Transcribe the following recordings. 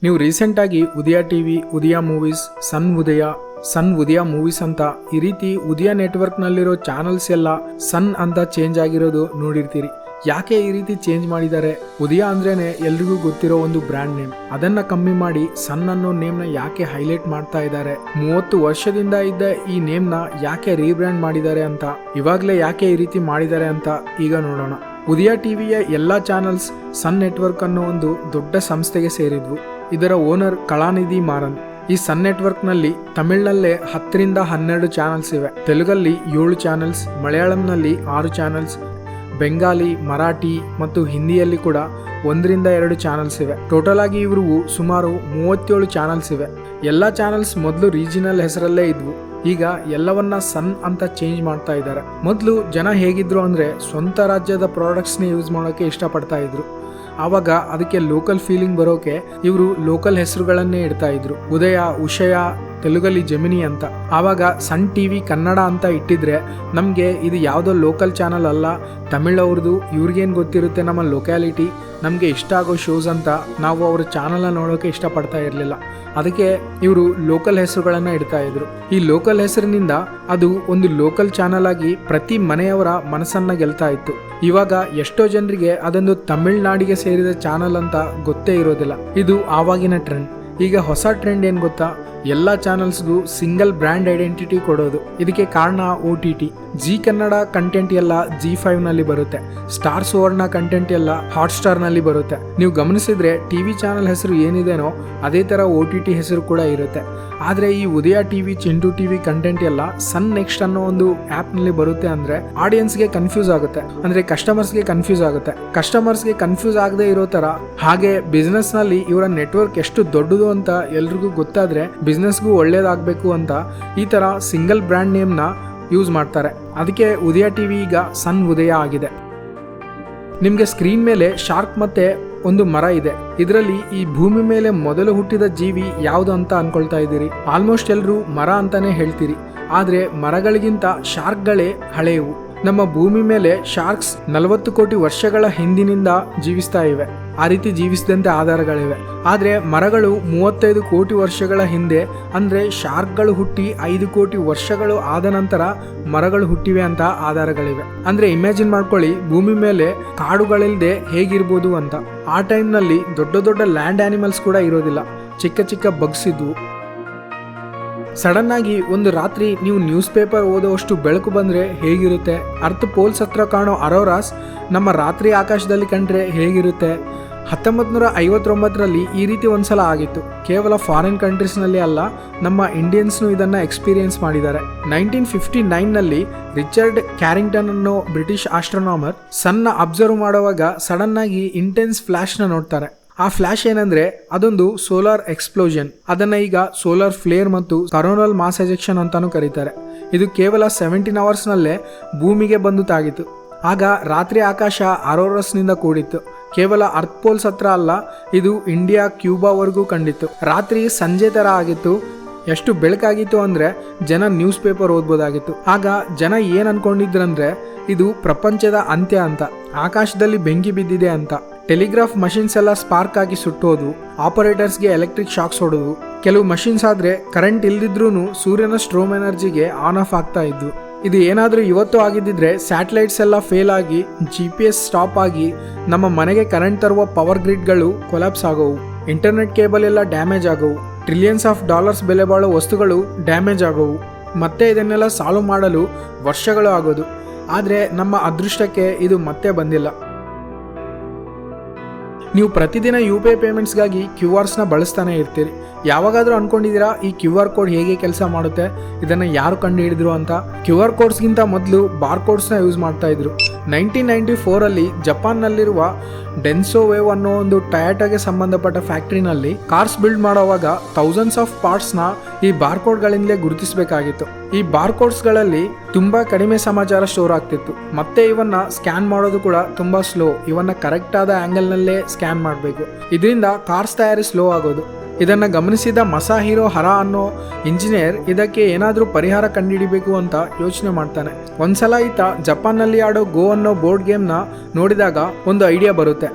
ನೀವು ರೀಸೆಂಟಾಗಿ ಉದಯ ಟಿವಿ, ಉದಯ ಮೂವೀಸ್, ಸನ್ ಉದಯ ಮೂವೀಸ್ ಅಂತ ಈ ರೀತಿ ಉದಯ ನೆಟ್ವರ್ಕ್ನಲ್ಲಿರೋ ಚಾನಲ್ಸ್ ಎಲ್ಲ ಸನ್ ಅಂತ ಚೇಂಜ್ ಆಗಿರೋದು ನೋಡಿರ್ತೀರಿ. ಯಾಕೆ ಈ ರೀತಿ ಚೇಂಜ್ ಮಾಡಿದ್ದಾರೆ? ಉದಯ ಅಂದ್ರೇನೆ ಎಲ್ರಿಗೂ ಗೊತ್ತಿರೋ ಒಂದು ಬ್ರ್ಯಾಂಡ್ ನೇಮ್, ಅದನ್ನ ಕಮ್ಮಿ ಮಾಡಿ ಸನ್ ಅನ್ನೋ ನೇಮ್ನ ಯಾಕೆ ಹೈಲೈಟ್ ಮಾಡ್ತಾ ಇದ್ದಾರೆ? 30 ವರ್ಷದಿಂದ ಇದ್ದ ಈ ನೇಮ್ನ ಯಾಕೆ ರೀಬ್ರ್ಯಾಂಡ್ ಮಾಡಿದ್ದಾರೆ ಅಂತ, ಇವಾಗಲೇ ಯಾಕೆ ಈ ರೀತಿ ಮಾಡಿದ್ದಾರೆ ಅಂತ ಈಗ ನೋಡೋಣ. ಉದಯ ಟಿವಿಯ ಎಲ್ಲ ಚಾನಲ್ಸ್ ಸನ್ ನೆಟ್ವರ್ಕ್ ಅನ್ನೋ ಒಂದು ದೊಡ್ಡ ಸಂಸ್ಥೆಗೆ ಸೇರಿದ್ವು. ಇದರ ಓನರ್ ಕಲಾನಿಧಿ ಮಾರನ್. ಈ ಸನ್ ನೆಟ್ವರ್ಕ್ನಲ್ಲಿ ತಮಿಳ್ನಲ್ಲೇ 10 ರಿಂದ 12 ಚಾನಲ್ಸ್ ಇವೆ, ತೆಲುಗಲ್ಲಿ 7 ಚಾನಲ್ಸ್, ಮಲಯಾಳಂನಲ್ಲಿ 6 ಚಾನಲ್ಸ್, ಬೆಂಗಾಲಿ, ಮರಾಠಿ ಮತ್ತು ಹಿಂದಿಯಲ್ಲಿ ಕೂಡ 1 ರಿಂದ 2 ಚಾನಲ್ಸ್ ಇವೆ. ಟೋಟಲ್ ಆಗಿ ಇವ್ರಿಗೂ ಸುಮಾರು 37 ಚಾನಲ್ಸ್ ಇವೆ. ಎಲ್ಲ ಚಾನಲ್ಸ್ ಮೊದಲು ರೀಜನಲ್ ಹೆಸರಲ್ಲೇ ಇದ್ವು, ಈಗ ಎಲ್ಲವನ್ನ ಸನ್ ಅಂತ ಚೇಂಜ್ ಮಾಡ್ತಾ ಇದ್ದಾರೆ. ಮೊದಲು ಜನ ಹೇಗಿದ್ರು ಅಂದ್ರೆ ಸ್ವಂತ ರಾಜ್ಯದ ಪ್ರಾಡಕ್ಟ್ಸ್ನೇ ಯೂಸ್ ಮಾಡೋಕೆ ಇಷ್ಟಪಡ್ತಾ ಇದ್ರು. ಆವಾಗ ಅದಕ್ಕೆ ಲೋಕಲ್ ಫೀಲಿಂಗ್ ಬರೋಕೆ ಇವರು ಲೋಕಲ್ ಹೆಸರುಗಳನ್ನೇ ಇಡ್ತಾ ಇದ್ರು. ಉದಯ, ಉಷಯ, ತೆಲುಗಲ್ಲಿ ಜೆಮಿನಿ ಅಂತ. ಆವಾಗ ಸನ್ ಟಿವಿ ಕನ್ನಡ ಅಂತ ಇಟ್ಟಿದ್ರೆ ನಮಗೆ ಇದು ಯಾವುದೋ ಲೋಕಲ್ ಚಾನಲ್ ಅಲ್ಲ, ತಮಿಳ್ ಅವ್ರದ್ದು, ಇವ್ರಿಗೇನು ಗೊತ್ತಿರುತ್ತೆ ನಮ್ಮ ಲೊಕ್ಯಾಲಿಟಿ, ನಮಗೆ ಇಷ್ಟ ಆಗೋ ಶೋಸ್ ಅಂತ ನಾವು ಅವ್ರ ಚಾನಲ್ನ ನೋಡೋಕೆ ಇಷ್ಟಪಡ್ತಾ ಇರಲಿಲ್ಲ. ಅದಕ್ಕೆ ಇವರು ಲೋಕಲ್ ಹೆಸರುಗಳನ್ನು ಇಡ್ತಾ ಇದ್ರು. ಈ ಲೋಕಲ್ ಹೆಸರಿನಿಂದ ಅದು ಒಂದು ಲೋಕಲ್ ಚಾನಲ್ ಆಗಿ ಪ್ರತಿ ಮನೆಯವರ ಮನಸ್ಸನ್ನ ಗೆಲ್ತಾ ಇತ್ತು. ಇವಾಗ ಎಷ್ಟೋ ಜನರಿಗೆ ಅದೊಂದು ತಮಿಳ್ನಾಡಿಗೆ ಸೇರಿದ ಚಾನಲ್ ಅಂತ ಗೊತ್ತೇ ಇರೋದಿಲ್ಲ. ಇದು ಆವಾಗಿನ ಟ್ರೆಂಡ್. ಈಗ ಹೊಸ ಟ್ರೆಂಡ್ ಏನು ಗೊತ್ತಾ? ಎಲ್ಲ ಚಾನಲ್ಸ್ಗೂ ಸಿಂಗಲ್ ಬ್ರ್ಯಾಂಡ್ ಐಡೆಂಟಿಟಿ ಕೊಡೋದು. ಇದಕ್ಕೆ ಕಾರಣ OTT. ಜಿ ಕನ್ನಡ ಕಂಟೆಂಟ್ ಎಲ್ಲ G5 ನಲ್ಲಿ ಬರುತ್ತೆ, ಸ್ಟಾರ್ ಸುವರ್ಣ ಕಂಟೆಂಟ್ ಎಲ್ಲ ಹಾಟ್ಸ್ಟಾರ್ ನಲ್ಲಿ ಬರುತ್ತೆ. ನೀವು ಗಮನಿಸಿದ್ರೆ ಟಿವಿ ಚಾನಲ್ ಹೆಸರು ಏನಿದೆನೋ ಅದೇ ತರ OTT ಹೆಸರು ಕೂಡ ಇರುತ್ತೆ. ಆದ್ರೆ ಈ ಉದಯ ಟಿವಿ, ಚಿಂಟು ಟಿವಿ ಕಂಟೆಂಟ್ ಎಲ್ಲ ಸನ್ ನೆಕ್ಸ್ಟ್ ಅನ್ನೋ ಒಂದು ಆಪ್ ನಲ್ಲಿ ಬರುತ್ತೆ ಅಂದ್ರೆ ಆಡಿಯನ್ಸ್ಗೆ ಕನ್ಫ್ಯೂಸ್ ಆಗುತ್ತೆ, ಅಂದ್ರೆ ಕಸ್ಟಮರ್ಸ್ಗೆ ಕನ್ಫ್ಯೂಸ್ ಆಗುತ್ತೆ. ಕಸ್ಟಮರ್ಸ್ಗೆ ಕನ್ಫ್ಯೂಸ್ ಆಗದೆ ಇರೋ ತರ ಹಾಗೆ ಬಿಸ್ನೆಸ್ ನಲ್ಲಿ ಇವರ ನೆಟ್ವರ್ಕ್ ಎಷ್ಟು ದೊಡ್ಡದು ಅಂತ ಎಲ್ರಿಗೂ ಗೊತ್ತಾದ್ರೆ ಬಿಸ್ನೆಸ್ಗೂ ಒಳ್ಳೇದಾಗಬೇಕು ಅಂತ ಈ ತರ ಸಿಂಗಲ್ ಬ್ರ್ಯಾಂಡ್ ನೇಮ್ನ ಯೂಸ್ ಮಾಡ್ತಾರೆ. ಅದಕ್ಕೆ ಉದಯ ಟಿವಿ ಈಗ ಸನ್ ಉದಯ ಆಗಿದೆ. ನಿಮಗೆ ಸ್ಕ್ರೀನ್ ಮೇಲೆ ಶಾರ್ಕ್ ಮತ್ತೆ ಒಂದು ಮರ ಇದೆ. ಇದರಲ್ಲಿ ಈ ಭೂಮಿ ಮೇಲೆ ಮೊದಲು ಹುಟ್ಟಿದ ಜೀವಿ ಯಾವುದು ಅಂತ ಅನ್ಕೊಳ್ತಾ ಇದ್ದೀರಿ? ಆಲ್ಮೋಸ್ಟ್ ಎಲ್ಲರೂ ಮರ ಅಂತಾನೆ ಹೇಳ್ತೀರಿ. ಆದ್ರೆ ಮರಗಳಿಗಿಂತ ಶಾರ್ಕ್ಗಳೇ ಹಳೆಯವು. ನಮ್ಮ ಭೂಮಿ ಮೇಲೆ ಶಾರ್ಕ್ಸ್ 40 ಕೋಟಿ ವರ್ಷಗಳ ಹಿಂದಿನಿಂದ ಜೀವಿಸ್ತಾ ಇವೆ. ಆ ರೀತಿ ಜೀವಿಸಿದಂತೆ ಆಧಾರಗಳಿವೆ. ಆದ್ರೆ ಮರಗಳು 35 ಕೋಟಿ ವರ್ಷಗಳ ಹಿಂದೆ, ಅಂದ್ರೆ ಶಾರ್ಕ್ಗಳು ಹುಟ್ಟಿ 5 ಕೋಟಿ ವರ್ಷಗಳು ಆದ ನಂತರ ಮರಗಳು ಹುಟ್ಟಿವೆ ಅಂತ ಆಧಾರಗಳಿವೆ. ಅಂದ್ರೆ ಇಮ್ಯಾಜಿನ್ ಮಾಡ್ಕೊಳ್ಳಿ, ಭೂಮಿ ಮೇಲೆ ಕಾಡುಗಳಿಲ್ಲದೆ ಹೇಗಿರ್ಬೋದು ಅಂತ. ಆ ಟೈಮ್ನಲ್ಲಿ ದೊಡ್ಡ ದೊಡ್ಡ ಲ್ಯಾಂಡ್ ಆನಿಮಲ್ಸ್ ಕೂಡ ಇರೋದಿಲ್ಲ, ಚಿಕ್ಕ ಚಿಕ್ಕ ಬಗ್ಸ್ ಇದ್ವು. ಸಡನ್ ಆಗಿ ಒಂದು ರಾತ್ರಿ ನೀವು ನ್ಯೂಸ್ ಪೇಪರ್ ಓದೋಷ್ಟು ಬೆಳಕು ಬಂದ್ರೆ ಹೇಗಿರುತ್ತೆ? ಅರ್ತ್ ಪೋಲ್ಸ್ ಹತ್ರ ಕಾಣೋ ಅರೋರಾಸ್ ನಮ್ಮ ರಾತ್ರಿ ಆಕಾಶದಲ್ಲಿ ಕಂಡ್ರೆ ಹೇಗಿರುತ್ತೆ? 1959ರಲ್ಲಿ ಈ ರೀತಿ ಒಂದ್ಸಲ ಆಗಿತ್ತು. ಕೇವಲ ಫಾರಿನ್ ಕಂಟ್ರೀಸ್ನಲ್ಲಿ ಅಲ್ಲ, ನಮ್ಮ ಇಂಡಿಯನ್ಸ್ನು ಇದನ್ನ ಎಕ್ಸ್ಪೀರಿಯನ್ಸ್ ಮಾಡಿದ್ದಾರೆ. 1959ನಲ್ಲಿ ರಿಚರ್ಡ್ ಕ್ಯಾರಿಂಗ್ಟನ್ ಅನ್ನೋ ಬ್ರಿಟಿಷ್ ಆಸ್ಟ್ರೋನಾಮರ್ ಸನ್ನ ಅಬ್ಸರ್ವ್ ಮಾಡುವಾಗ ಸಡನ್ ಆಗಿ ಇಂಟೆನ್ಸ್ ಫ್ಲಾಶ್ ನ ನೋಡ್ತಾರೆ. ಆ ಫ್ಲಾಶ್ ಏನಂದ್ರೆ ಅದೊಂದು ಸೋಲಾರ್ ಎಕ್ಸ್ಪ್ಲೋಷನ್. ಅದನ್ನ ಈಗ ಸೋಲಾರ್ ಫ್ಲೇರ್ ಮತ್ತು ಕರೋನಲ್ ಮಾಸ್ ಎಜೆಕ್ಷನ್ ಅಂತಾನು ಕರೀತಾರೆ. ಇದು ಕೇವಲ 17 hours ನಲ್ಲೇ ಭೂಮಿಗೆ ಬಂದು ತಾಗಿತ್ತು. ಆಗ ರಾತ್ರಿ ಆಕಾಶ ಅರೋರಸ್ನಿಂದ ಕೂಡಿತ್ತು. ಕೇವಲ ಅರ್ತ್ ಪೋಲ್ಸ್ ಹತ್ರ ಅಲ್ಲ, ಇದು ಇಂಡಿಯಾ, ಕ್ಯೂಬಾವರೆಗೂ ಕಂಡಿತ್ತು. ರಾತ್ರಿ ಸಂಜೆ ತರ ಆಗಿತ್ತು. ಎಷ್ಟು ಬೆಳಕಾಗಿತ್ತು ಅಂದ್ರೆ ಜನ ನ್ಯೂಸ್ ಪೇಪರ್ ಓದ್ಬೋದಾಗಿತ್ತು. ಆಗ ಜನ ಏನ್ ಅನ್ಕೊಂಡಿದ್ರಂದ್ರೆ ಇದು ಪ್ರಪಂಚದ ಅಂತ್ಯ ಅಂತ, ಆಕಾಶದಲ್ಲಿ ಬೆಂಕಿ ಬಿದ್ದಿದೆ ಅಂತ. ಟೆಲಿಗ್ರಾಫ್ ಮಷಿನ್ಸ್ ಎಲ್ಲ ಸ್ಪಾರ್ಕ್ ಆಗಿ ಸುಟ್ಟೋದು, ಆಪರೇಟರ್ಸ್ಗೆ ಎಲೆಕ್ಟ್ರಿಕ್ ಶಾಕ್ಸ್ ಹೊಡೋದು. ಕೆಲವು ಮಷಿನ್ಸ್ ಆದ್ರೆ ಕರೆಂಟ್ ಇಲ್ದಿದ್ರೂ ಸೂರ್ಯನ ಸ್ಟ್ರೋಮ್ ಎನರ್ಜಿಗೆ ಆನ್ ಆಫ್ ಆಗ್ತಾ ಇದ್ವು. ಇದು ಏನಾದ್ರೂ ಇವತ್ತು ಆಗಿದ್ದಿದ್ರೆ ಸ್ಯಾಟಲೈಟ್ಸ್ ಎಲ್ಲ ಫೇಲ್ ಆಗಿ, GPS ಸ್ಟಾಪ್ ಆಗಿ, ನಮ್ಮ ಮನೆಗೆ ಕರೆಂಟ್ ತರುವ ಪವರ್ ಗ್ರಿಡ್ಗಳು ಕೊಲಾಪ್ಸ್ ಆಗೋವು, ಇಂಟರ್ನೆಟ್ ಕೇಬಲ್ ಎಲ್ಲ ಡ್ಯಾಮೇಜ್ ಆಗೋವು, $ಟ್ರಿಲಿಯನ್ಸ್ ಬೆಲೆ ಬಾಳೋ ವಸ್ತುಗಳು ಡ್ಯಾಮೇಜ್ ಆಗೋವು. ಮತ್ತೆ ಇದನ್ನೆಲ್ಲ ಸಾಲ್ವ್ ಮಾಡಲು ವರ್ಷಗಳು ಆಗೋದು. ಆದರೆ ನಮ್ಮ ಅದೃಷ್ಟಕ್ಕೆ ಇದು ಮತ್ತೆ ಬಂದಿಲ್ಲ. ನೀವು ಪ್ರತಿದಿನ UPI ಪೇಮೆಂಟ್ಸ್ಗಾಗಿ QRಸ್ನ ಬಳಸ್ತಾನೆ ಇರ್ತೀರಿ. ಯಾವಾಗಾದರೂ ಅನ್ಕೊಂಡಿದ್ದೀರಾ ಈ QR ಕೋಡ್ ಹೇಗೆ ಕೆಲಸ ಮಾಡುತ್ತೆ, ಇದನ್ನು ಯಾರು ಕಂಡು ಹಿಡಿದ್ರು ಅಂತ? QR ಕೋಡ್ಸ್ಗಿಂತ ಮೊದಲು ಬಾರ್ಕೋಡ್ಸ್ನ ಯೂಸ್ ಮಾಡ್ತಾ ಇದ್ರು. 1994ರಲ್ಲಿ ಜಪಾನ್ನಲ್ಲಿರುವ ಡೆನ್ಸೋ ವೇವ್ ಅನ್ನೋ ಒಂದು ಟೊಯೋಟಾಗೆ ಸಂಬಂಧಪಟ್ಟ ಫ್ಯಾಕ್ಟ್ರಿನಲ್ಲಿ ಕಾರ್ಸ್ ಬಿಲ್ಡ್ ಮಾಡೋವಾಗ ಥೌಸಂಡ್ಸ್ ಆಫ್ ಪಾರ್ಟ್ಸ್ನ ಈ ಬಾರ್ಕೋಡ್ಗಳಿಂದಲೇ ಗುರುತಿಸಬೇಕಾಗಿತ್ತು. ಈ ಬಾರ್ಕೋಡ್ಸ್ಗಳಲ್ಲಿ ತುಂಬಾ ಕಡಿಮೆ ಸಮಾಚಾರ ಸ್ಟೋರ್ ಆಗ್ತಿತ್ತು. ಮತ್ತೆ ಇವನ್ನ ಸ್ಕ್ಯಾನ್ ಮಾಡೋದು ಕೂಡ ತುಂಬಾ ಸ್ಲೋ. ಇವನ್ನ ಕರೆಕ್ಟ್ ಆದ ಆಂಗಲ್ನಲ್ಲೇ ಸ್ಕ್ಯಾನ್ ಮಾಡಬೇಕು. ಇದರಿಂದ ಕಾರ್ಸ್ ತಯಾರಿ ಸ್ಲೋ ಆಗೋದು. ಇದನ್ನ ಗಮನಿಸಿದ ಮಸಾಹಿರೋ ಹರಾ ಅನ್ನೋ ಇಂಜಿನಿಯರ್ ಇದಕ್ಕೆ ಏನಾದರೂ ಪರಿಹಾರ ಕಂಡುಹಿಡಿಬೇಕು ಅಂತ ಯೋಚನೆ ಮಾಡ್ತಾನೆ. ಒಂದ್ಸಲ ಈತ ಜಪಾನ್ನಲ್ಲಿ ಆಡೋ ಗೋ ಅನ್ನೋ ಬೋರ್ಡ್ ಗೇಮ್ನ ನೋಡಿದಾಗ ಒಂದು ಐಡಿಯಾ ಬರುತ್ತೆ.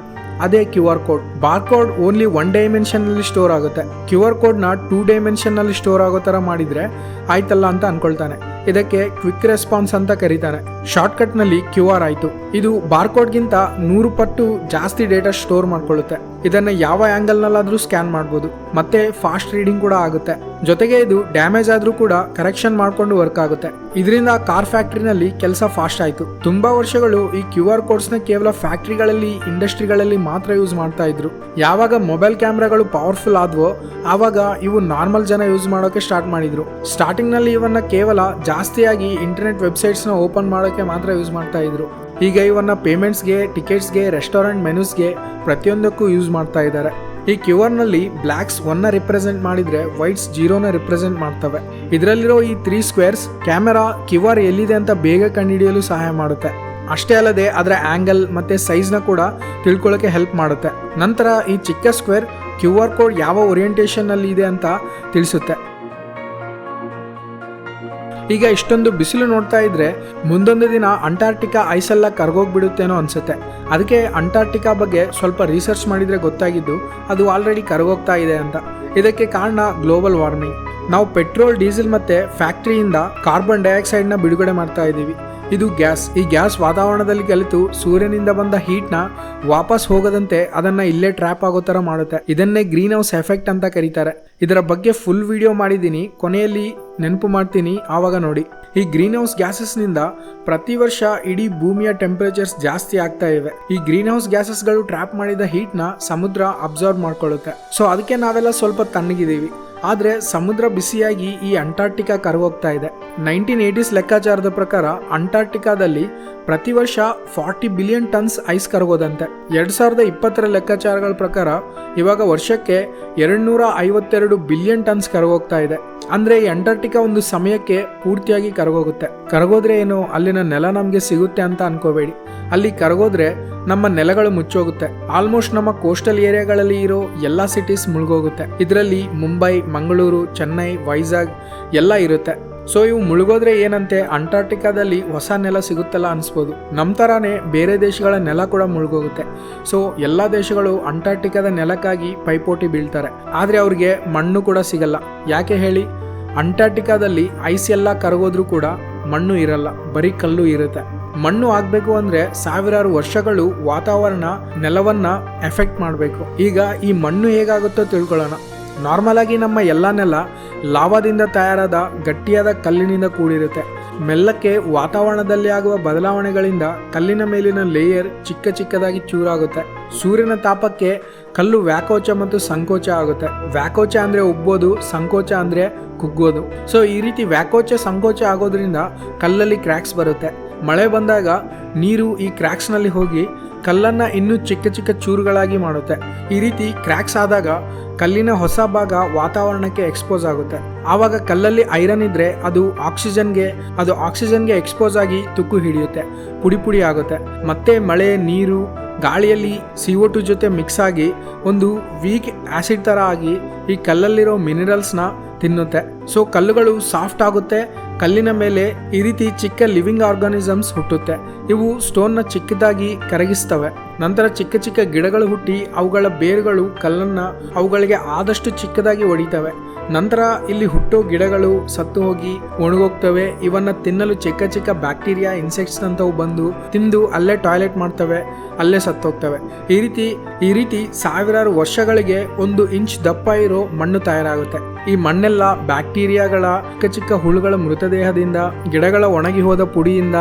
ಅದೇ QR code. Barcode only 1 dimension ನಲ್ಲಿ ಸ್ಟೋರ್ ಆಗುತ್ತೆ. QR ಕೋಡ್ ನ 2 ಡೈಮೆನ್ಷನ್ ನಲ್ಲಿ ಸ್ಟೋರ್ ಆಗೋ ತರ ಮಾಡಿದ್ರೆ ಆಯ್ತಲ್ಲ ಅಂತ ಅನ್ಕೊಳ್ತಾನೆ. ಇದಕ್ಕೆ ಕ್ವಿಕ್ ರೆಸ್ಪಾನ್ಸ್ ಅಂತ ಕರೀತಾರೆ. ಶಾರ್ಟ್ ಕಟ್ ನಲ್ಲಿ QR ಆಯ್ತು. ಇದು ಬಾರ್ಕೋಡ್ ಗಿಂತ 100 ಪಟ್ಟು ಜಾಸ್ತಿ ಡೇಟಾ ಸ್ಟೋರ್ ಮಾಡ್ಕೊಳ್ಳುತ್ತೆ. ಇದನ್ನ ಯಾವ ಆಂಗಲ್ ನಲ್ಲಾದ್ರೂ ಸ್ಕ್ಯಾನ್ ಮಾಡಬಹುದು, ಮತ್ತೆ ಫಾಸ್ಟ್ ರೀಡಿಂಗ್ ಕೂಡ ಆಗುತ್ತೆ. ಜೊತೆಗೆ ಇದು ಡ್ಯಾಮೇಜ್ ಆದ್ರೂ ಕೂಡ ಕರೆಕ್ಷನ್ ಮಾಡ್ಕೊಂಡು ವರ್ಕ್ ಆಗುತ್ತೆ. ಇದರಿಂದ ಕಾರ್ ಫ್ಯಾಕ್ಟರಿನಲ್ಲಿ ಕೆಲಸ ಫಾಸ್ಟ್ ಆಯ್ತು. ತುಂಬಾ ವರ್ಷಗಳು ಈ QR ಕೋಡ್ಸ್ ನ ಕೇವಲ ಫ್ಯಾಕ್ಟರಿಗಳಲ್ಲಿ, ಇಂಡಸ್ಟ್ರಿಗಳಲ್ಲಿ ಮಾತ್ರ ಯೂಸ್ ಮಾಡ್ತಾ ಇದ್ರು. ಯಾವಾಗ ಮೊಬೈಲ್ ಕ್ಯಾಮ್ರಾಗಳು ಪವರ್ಫುಲ್ ಆದ್ವೋ ಆವಾಗ ಇವು ನಾರ್ಮಲ್ ಜನ ಯೂಸ್ ಮಾಡೋಕೆ ಸ್ಟಾರ್ಟ್ ಮಾಡಿದ್ರು. ಸ್ಟಾರ್ಟಿಂಗ್ ನಲ್ಲಿ ಇವನ್ನ ಕೇವಲ ಜಾಸ್ತಿಯಾಗಿ ಇಂಟರ್ನೆಟ್ ವೆಬ್ಸೈಟ್ಸ್ ನ ಓಪನ್ ಮಾಡೋಕೆ ಮಾತ್ರ ಯೂಸ್ ಮಾಡ್ತಾ ಇದ್ರು. ಈಗ ಇವನ್ನ ಪೇಮೆಂಟ್ಸ್ಗೆ, ಟಿಕೆಟ್ಸ್ಗೆ, ರೆಸ್ಟೋರೆಂಟ್ ಮೆನ್ಯೂಸ್ಗೆ ಪ್ರತಿಯೊಂದಕ್ಕೂ ಯೂಸ್ ಮಾಡ್ತಾ ಇದ್ದಾರೆ. ಈ QR ನಲ್ಲಿ ಬ್ಲ್ಯಾಕ್ಸ್ 1 ರಿಪ್ರೆಸೆಂಟ್ ಮಾಡಿದ್ರೆ ವೈಟ್ಸ್ 0 ರಿಪ್ರೆಸೆಂಟ್ ಮಾಡ್ತವೆ. ಇದರಲ್ಲಿರೋ ಈ 3 ಸ್ಕ್ವೇರ್ಸ್ ಕ್ಯಾಮೆರಾ QR ಎಲ್ಲಿದೆ ಅಂತ ಬೇಗ ಕಂಡುಹಿಡಿಯಲು ಸಹಾಯ ಮಾಡುತ್ತೆ. ಅಷ್ಟೇ ಅಲ್ಲದೆ ಅದರ ಆಂಗಲ್ ಮತ್ತೆ ಸೈಜ್ ನ ಕೂಡ ತಿಳ್ಕೊಳ್ಳೋಕೆ ಹೆಲ್ಪ್ ಮಾಡುತ್ತೆ. ನಂತರ ಈ ಚಿಕ್ಕ ಸ್ಕ್ವೇರ್ QR ಕೋಡ್ ಯಾವ ಓರಿಯೆಂಟೇಷನ್ ನಲ್ಲಿ ಇದೆ ಅಂತ ತಿಳಿಸುತ್ತೆ. ಈಗ ಇಷ್ಟೊಂದು ಬಿಸಿಲು ನೋಡ್ತಾ ಇದ್ರೆ ಮುಂದೊಂದು ದಿನ ಅಂಟಾರ್ಟಿಕಾ ಐಸ್ ಎಲ್ಲ ಕರಗೋಗ್ಬಿಡುತ್ತೇನೋ ಅನ್ಸುತ್ತೆ. ಅದಕ್ಕೆ ಅಂಟಾರ್ಟಿಕಾ ಬಗ್ಗೆ ಸ್ವಲ್ಪ ರಿಸರ್ಚ್ ಮಾಡಿದ್ರೆ ಗೊತ್ತಾಗಿದ್ದು ಅದು ಆಲ್ರೆಡಿ ಕರಗೋಗ್ತಾ ಇದೆ ಅಂತ. ಇದಕ್ಕೆ ಕಾರಣ ಗ್ಲೋಬಲ್ ವಾರ್ಮಿಂಗ್. ನಾವು ಪೆಟ್ರೋಲ್, ಡೀಸೆಲ್ ಮತ್ತೆ ಫ್ಯಾಕ್ಟರಿಯಿಂದ ಕಾರ್ಬನ್ ಡೈಆಕ್ಸೈಡ್ ನ ಬಿಡುಗಡೆ ಮಾಡ್ತಾ ಇದ್ದೀವಿ. ಇದು ಗ್ಯಾಸ್. ಈ ಗ್ಯಾಸ್ ವಾತಾವರಣದಲ್ಲಿ ಕಲಿತು ಸೂರ್ಯನಿಂದ ಬಂದ ಹೀಟ್ ನ ವಾಪಸ್ ಹೋಗದಂತೆ ಅದನ್ನ ಇಲ್ಲೇ ಟ್ರ್ಯಾಪ್ ಆಗೋ ತರ ಮಾಡುತ್ತೆ. ಇದನ್ನೇ ಗ್ರೀನ್ ಹೌಸ್ ಎಫೆಕ್ಟ್ ಅಂತ ಕರೀತಾರೆ. ಇದರ ಬಗ್ಗೆ ಫುಲ್ ವಿಡಿಯೋ ಮಾಡಿದ್ದೀನಿ, ಕೊನೆಯಲ್ಲಿ ನೆನಪು ಮಾಡ್ತೀನಿ, ಆವಾಗ ನೋಡಿ. ಈ ಗ್ರೀನ್ ಹೌಸ್ ಗ್ಯಾಸಸ್ ನಿಂದ ಪ್ರತಿ ವರ್ಷ ಇಡೀ ಭೂಮಿಯ ಟೆಂಪರೇಚರ್ಸ್ ಜಾಸ್ತಿ ಆಗ್ತಾ ಇವೆ. ಈ ಗ್ರೀನ್ ಹೌಸ್ ಗ್ಯಾಸಸ್ ಗಳು ಟ್ರ್ಯಾಪ್ ಮಾಡಿದ ಹೀಟ್ ನ ಸಮುದ್ರ ಅಬ್ಸರ್ವ್ ಮಾಡ್ಕೊಳ್ಳುತ್ತೆ. ಸೊ ಅದಕ್ಕೆ ನಾವೆಲ್ಲ ಸ್ವಲ್ಪ ತಣ್ಣಗಿದ್ದೀವಿ. ಆದ್ರೆ ಸಮುದ್ರ ಬಿಸಿಯಾಗಿ ಈ ಅಂಟಾರ್ಟಿಕಾ ಕರಗೋಗ್ತಾ ಇದೆ. 1980s ಲೆಕ್ಕಾಚಾರದ ಪ್ರಕಾರ ಅಂಟಾರ್ಟಿಕಾದಲ್ಲಿ ಪ್ರತಿ ವರ್ಷ 40 ಬಿಲಿಯನ್ ಟನ್ಸ್ ಐಸ್ ಕರಗೋದಂತೆ. 2020 ಲೆಕ್ಕಾಚಾರಗಳ ಪ್ರಕಾರ ಇವಾಗ ವರ್ಷಕ್ಕೆ 252 ಬಿಲಿಯನ್ ಟನ್ಸ್ ಕರಗೋಗ್ತಾ ಇದೆ. ಅಂದ್ರೆ ಈ ಅಂಟಾರ್ಟಿಕಾ ಒಂದು ಸಮಯಕ್ಕೆ ಪೂರ್ತಿಯಾಗಿ ಕರಗೋಗುತ್ತೆ. ಕರಗೋದ್ರೆ ಏನು, ಅಲ್ಲಿನ ನೆಲ ನಮ್ಗೆ ಸಿಗುತ್ತೆ ಅಂತ ಅನ್ಕೋಬೇಡಿ. ಅಲ್ಲಿ ಕರಗೋದ್ರೆ ನಮ್ಮ ನೆಲಗಳು ಮುಚ್ಚೋಗುತ್ತೆ. ಆಲ್ಮೋಸ್ಟ್ ನಮ್ಮ ಕೋಸ್ಟಲ್ ಏರಿಯಾಗಳಲ್ಲಿ ಇರೋ ಎಲ್ಲಾ ಸಿಟೀಸ್ ಮುಳುಗೋಗುತ್ತೆ. ಇದರಲ್ಲಿ ಮುಂಬೈ, ಮಂಗಳೂರು, ಚೆನ್ನೈ, ವೈಜಾಗ್ ಎಲ್ಲ ಇರುತ್ತೆ. ಸೊ ಇವು ಮುಳುಗೋದ್ರೆ ಏನಂತೆ, ಅಂಟಾರ್ಟಿಕಾದಲ್ಲಿ ಹೊಸ ನೆಲ ಸಿಗುತ್ತಲ್ಲ ಅನ್ಸ್ಬೋದು. ನಮ್ಮ ತರಾನೇ ಬೇರೆ ದೇಶಗಳ ನೆಲ ಕೂಡ ಮುಳುಗೋಗುತ್ತೆ. ಸೊ ಎಲ್ಲಾ ದೇಶಗಳು ಅಂಟಾರ್ಟಿಕಾದ ನೆಲಕ್ಕಾಗಿ ಪೈಪೋಟಿ ಬೀಳ್ತಾರೆ. ಆದ್ರೆ ಅವ್ರಿಗೆ ಮಣ್ಣು ಕೂಡ ಸಿಗಲ್ಲ. ಯಾಕೆ ಹೇಳಿ? ಅಂಟಾರ್ಟಿಕಾದಲ್ಲಿ ಐಸ್ ಎಲ್ಲ ಕರಗೋದ್ರೂ ಕೂಡ ಮಣ್ಣು ಇರಲ್ಲ, ಬರೀ ಕಲ್ಲು ಇರುತ್ತೆ. ಮಣ್ಣು ಆಗ್ಬೇಕು ಅಂದ್ರೆ ಸಾವಿರಾರು ವರ್ಷಗಳು ವಾತಾವರಣ ನೆಲವನ್ನ ಎಫೆಕ್ಟ್ ಮಾಡಬೇಕು. ಈಗ ಈ ಮಣ್ಣು ಹೇಗಾಗುತ್ತೋ ತಿಳ್ಕೊಳ್ಳೋಣ. ನಾರ್ಮಲ್ ಆಗಿ ನಮ್ಮ ಎಲ್ಲ ನೆಲ ಲಾವಾದಿಂದ ತಯಾರಾದ ಗಟ್ಟಿಯಾದ ಕಲ್ಲಿನಿಂದ ಕೂಡಿರುತ್ತೆ. ಮೆಲ್ಲಕ್ಕೆ ವಾತಾವರಣದಲ್ಲಿ ಆಗುವ ಬದಲಾವಣೆಗಳಿಂದ ಕಲ್ಲಿನ ಮೇಲಿನ ಲೇಯರ್ ಚಿಕ್ಕ ಚಿಕ್ಕದಾಗಿ ಚೂರಾಗುತ್ತೆ. ಸೂರ್ಯನ ತಾಪಕ್ಕೆ ಕಲ್ಲು ವ್ಯಾಕೋಚ ಮತ್ತು ಸಂಕೋಚ ಆಗುತ್ತೆ. ವ್ಯಾಕೋಚ ಅಂದ್ರೆ ಉಬ್ಬೋದು, ಸಂಕೋಚ ಅಂದ್ರೆ ಕುಗ್ಗೋದು. ಸೊ ಈ ರೀತಿ ವ್ಯಾಕೋಚ ಸಂಕೋಚ ಆಗೋದ್ರಿಂದ ಕಲ್ಲಲ್ಲಿ ಕ್ರ್ಯಾಕ್ಸ್ ಬರುತ್ತೆ. ಮಳೆ ಬಂದಾಗ ನೀರು ಈ ಕ್ರ್ಯಾಕ್ಸ್ ನಲ್ಲಿ ಹೋಗಿ ಕಲ್ಲನ್ನ ಇನ್ನೂ ಚಿಕ್ಕ ಚಿಕ್ಕ ಚೂರುಗಳಾಗಿ ಮಾಡುತ್ತೆ. ಈ ರೀತಿ ಕ್ರ್ಯಾಕ್ಸ್ ಆದಾಗ ಕಲ್ಲಿನ ಹೊಸ ಭಾಗ ವಾತಾವರಣಕ್ಕೆ ಎಕ್ಸ್ಪೋಸ್ ಆಗುತ್ತೆ. ಆವಾಗ ಕಲ್ಲಲ್ಲಿ ಐರನ್ ಇದ್ರೆ ಅದು ಆಕ್ಸಿಜನ್ಗೆ ಎಕ್ಸ್ಪೋಸ್ ಆಗಿ ತುಕ್ಕು ಹಿಡಿಯುತ್ತೆ, ಪುಡಿ ಪುಡಿ ಆಗುತ್ತೆ. ಮತ್ತೆ ಮಳೆ ನೀರು ಗಾಳಿಯಲ್ಲಿ CO2 ಜೊತೆ ಮಿಕ್ಸ್ ಆಗಿ ಒಂದು ವೀಕ್ ಆಸಿಡ್ ತರ ಆಗಿ ಈ ಕಲ್ಲಲ್ಲಿರೋ ಮಿನರಲ್ಸ್ನ ತಿನ್ನುತ್ತೆ. ಸೊ ಕಲ್ಲುಗಳು ಸಾಫ್ಟ್ ಆಗುತ್ತೆ. ಕಲ್ಲಿನ ಮೇಲೆ ಈ ರೀತಿ ಚಿಕ್ಕ ಲಿವಿಂಗ್ ಆರ್ಗಾನಿಸಮ್ಸ್ ಹುಟ್ಟುತ್ತೆ. ಇವು ಸ್ಟೋನ್ನ ಚಿಕ್ಕದಾಗಿ ಕರಗಿಸ್ತವೆ. ನಂತರ ಚಿಕ್ಕ ಚಿಕ್ಕ ಗಿಡಗಳು ಹುಟ್ಟಿ ಅವುಗಳ ಬೇರುಗಳು ಕಲ್ಲನ್ನ ಅವುಗಳಿಗೆ ಆದಷ್ಟು ಚಿಕ್ಕದಾಗಿ ಹೊಡಿತವೆ. ನಂತರ ಇಲ್ಲಿ ಹುಟ್ಟೋ ಗಿಡಗಳು ಸತ್ತು ಹೋಗಿ ಒಣಗೋಗ್ತವೆ. ಇವನ್ನ ತಿನ್ನಲು ಚಿಕ್ಕ ಚಿಕ್ಕ ಬ್ಯಾಕ್ಟೀರಿಯಾ, ಇನ್ಸೆಕ್ಟ್ಸ್ ಅಂತವು ಬಂದು ತಿಂದು ಅಲ್ಲೇ ಟಾಯ್ಲೆಟ್ ಮಾಡ್ತವೆ, ಅಲ್ಲೇ ಸತ್ತೋಗ್ತವೆ. ಈ ರೀತಿ ಸಾವಿರಾರು ವರ್ಷಗಳಿಗೆ 1 ಇಂಚ್ ದಪ್ಪ ಇರೋ ಮಣ್ಣು ತಯಾರಾಗುತ್ತೆ. ಈ ಮಣ್ಣೆಲ್ಲ ಬ್ಯಾಕ್ಟೀರಿಯಾಗಳ ಚಿಕ್ಕ ಚಿಕ್ಕ ಹುಳುಗಳ ಮೃತದೇಹದಿಂದ, ಗಿಡಗಳ ಒಣಗಿ ಹೋದ ಪುಡಿಯಿಂದ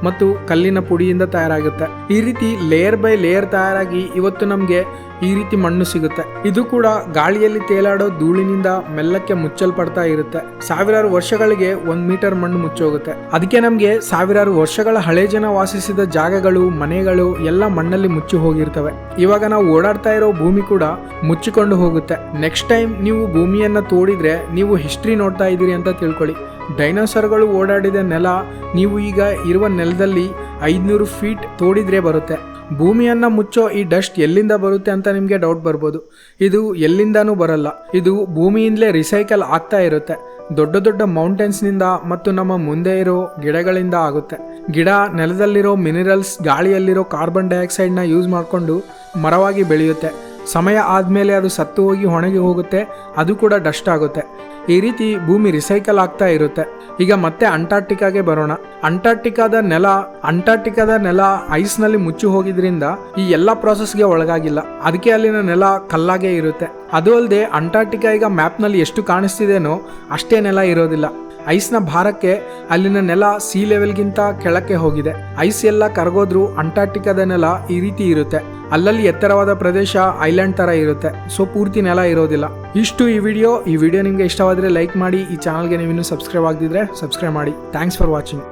ಮತ್ತು ಕಲ್ಲಿನ ಪುಡಿಯಿಂದ ತಯಾರಾಗುತ್ತೆ. ಈ ರೀತಿ ಲೇಯರ್ ಬೈ ಲೇಯರ್ ತಯಾರಾಗಿ ಇವತ್ತು ನಮ್ಗೆ ಈ ರೀತಿ ಮಣ್ಣು ಸಿಗುತ್ತೆ. ಇದು ಕೂಡ ಗಾಳಿಯಲ್ಲಿ ತೇಲಾಡೋ ಧೂಳಿನಿಂದ ಮೆಲ್ಲಕ್ಕೆ ಮುಚ್ಚಲ್ಪಡ್ತಾ ಇರುತ್ತೆ. ಸಾವಿರಾರು ವರ್ಷಗಳಿಗೆ 1 ಮೀಟರ್ ಮಣ್ಣು ಮುಚ್ಚೋಗುತ್ತೆ. ಅದಕ್ಕೆ ನಮ್ಗೆ ಸಾವಿರಾರು ವರ್ಷಗಳ ಹಳೆ ಜನ ವಾಸಿಸಿದ ಜಾಗಗಳು, ಮನೆಗಳು ಎಲ್ಲ ಮಣ್ಣಲ್ಲಿ ಮುಚ್ಚಿ ಹೋಗಿರ್ತವೆ. ಇವಾಗ ನಾವು ಓಡಾಡ್ತಾ ಇರೋ ಭೂಮಿ ಕೂಡ ಮುಚ್ಚಿಕೊಂಡು ಹೋಗುತ್ತೆ. ನೆಕ್ಸ್ಟ್ ಟೈಮ್ ನೀವು ಭೂಮಿಯನ್ನ ತೋಡಿದ್ರೆ ನೀವು ಹಿಸ್ಟ್ರಿ ನೋಡ್ತಾ ಇದ್ದೀರಿ ಅಂತ ತಿಳ್ಕೊಳ್ಳಿ. ಡೈನೋಸರ್ಗಳು ಓಡಾಡಿದ ನೆಲ ನೀವು ಈಗ ಇರುವ ನೆಲದಲ್ಲಿ 500 ಫೀಟ್ ತೋಡಿದ್ರೆ ಬರುತ್ತೆ. ಭೂಮಿಯನ್ನ ಮುಚ್ಚೋ ಈ ಡಸ್ಟ್ ಎಲ್ಲಿಂದ ಬರುತ್ತೆ ಅಂತ ನಿಮಗೆ ಡೌಟ್ ಬರ್ಬೋದು. ಇದು ಎಲ್ಲಿಂದಾನೂ ಬರಲ್ಲ. ಇದು ಭೂಮಿಯಿಂದಲೇ ರಿಸೈಕಲ್ ಆಗ್ತಾ ಇರುತ್ತೆ. ದೊಡ್ಡ ದೊಡ್ಡ ಮೌಂಟೇನ್ಸ್ನಿಂದ ಮತ್ತು ನಮ್ಮ ಮುಂದೆ ಇರೋ ಗಿಡಗಳಿಂದ ಆಗುತ್ತೆ. ಗಿಡ ನೆಲದಲ್ಲಿರೋ ಮಿನರಲ್ಸ್, ಗಾಳಿಯಲ್ಲಿರೋ ಕಾರ್ಬನ್ ಡೈಆಕ್ಸೈಡ್ನ ಯೂಸ್ ಮಾಡಿಕೊಂಡು ಮರವಾಗಿ ಬೆಳೆಯುತ್ತೆ. ಸಮಯ ಆದಮೇಲೆ ಅದು ಸತ್ತು ಹೋಗಿ ಒಣಗಿ ಹೋಗುತ್ತೆ, ಅದು ಕೂಡ ಡಸ್ಟ್ ಆಗುತ್ತೆ. ಈ ರೀತಿ ಭೂಮಿ ರಿಸೈಕಲ್ ಆಗ್ತಾ ಇರುತ್ತೆ. ಈಗ ಮತ್ತೆ ಅಂಟಾರ್ಟಿಕಾಗೆ ಬರೋಣ. ಅಂಟಾರ್ಟಿಕಾದ ನೆಲ ಐಸ್ನಲ್ಲಿ ಮುಚ್ಚಿ ಹೋಗಿದ್ರಿಂದ ಈ ಎಲ್ಲ ಪ್ರಾಸೆಸ್ಗೆ ಒಳಗಾಗಿಲ್ಲ. ಅದಕ್ಕೆ ಅಲ್ಲಿನ ನೆಲ ಕಲ್ಲಾಗೆ ಇರುತ್ತೆ. ಅದು ಅಲ್ಲದೆ ಅಂಟಾರ್ಟಿಕಾ ಈಗ ಮ್ಯಾಪ್ನಲ್ಲಿ ಎಷ್ಟು ಕಾಣಿಸ್ತಿದೇನೋ ಅಷ್ಟೇ ನೆಲ ಇರೋದಿಲ್ಲ. ಐಸ್ನ ಭಾರಕ್ಕೆ ಅಲ್ಲಿನ ನೆಲ ಸೀ ಲೆವೆಲ್ಗಿಂತ ಕೆಳಕ್ಕೆ ಹೋಗಿದೆ. ಐಸ್ ಎಲ್ಲ ಕರಗೋದ್ರೂ ಅಂಟಾರ್ಟಿಕಾದ ನೆಲ ಈ ರೀತಿ ಇರುತ್ತೆ. ಅಲ್ಲಲ್ಲಿ ಎತ್ತರವಾದ ಪ್ರದೇಶ ಐಲ್ಯಾಂಡ್ ತರ ಇರುತ್ತೆ. ಸೊ ಪೂರ್ತಿ ನೆಲ ಇರೋದಿಲ್ಲ. ಇಷ್ಟು ಈ ವಿಡಿಯೋ ನಿಮಗೆ ಇಷ್ಟವಾದರೆ ಲೈಕ್ ಮಾಡಿ. ಈ ಚಾನಲ್ಗೆ ನೀವು ಇನ್ನೂ ಸಬ್ಸ್ಕ್ರೈಬ್ ಆಗದಿದ್ರೆ ಸಬ್ಸ್ಕ್ರೈಬ್ ಮಾಡಿ. Thanks for watching.